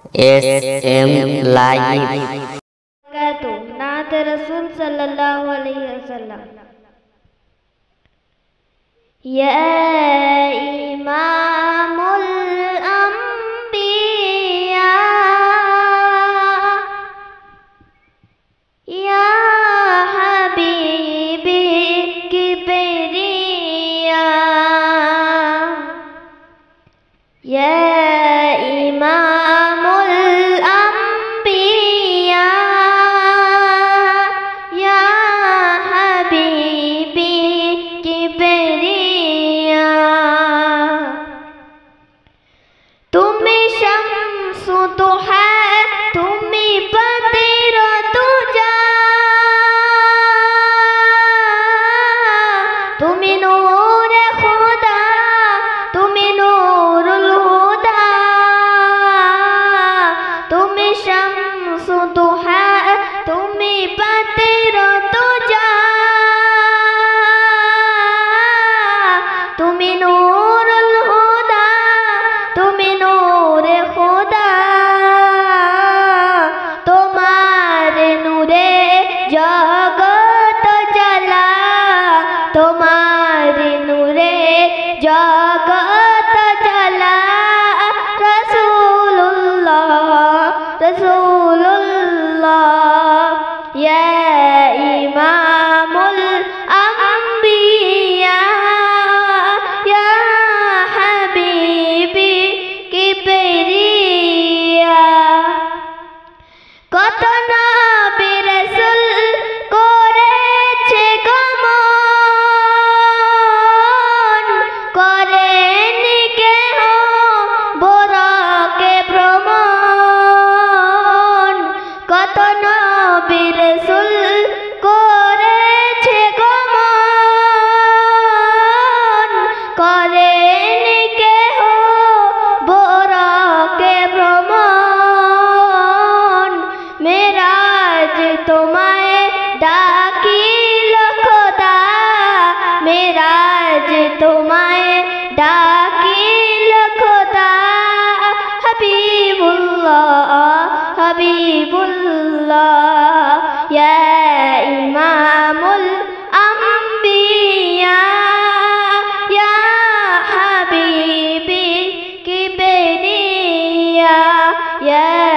SM Live नात रसूल सल्लल्लाहु अलैहि वसल्लम। या इमामुल अंबिया या हबीबी किबरिया या इमामुल अंबिया या हबीबी किबरिया तुमी शम्सु दुहा तुमी बदर दुजा तुमी नूर खुदा तुमी नूरुल हुदा तुमी शम्सु दुहा तुमी बदर दुजा तुमी नूरुल हुदा तुमी नूर खुदा तुम्हारे नूरे जगत जला तुम्हारे नूरे जगत जला रसूलुल्लाह रसूलुल्लाह या इमामुल अंबिया या हबीबी किबरिया কত নবী রাসূল করেছে গমন করেনি কেহ বরকে ভ্রমণ কত নবী রাসূল করেছে গমন করেনি কেহ বরকে ভ্রমণ মেরাজ তোমায় ডাকিল খোদা মেরাজ তোমায় ডাকিল খোদা হাবিবুল্লাহ হাবিবুল্লাহ ইয়া ইমামুল আম্বিয়া ইয়া হাবিবি কিবরিয়া ইয়া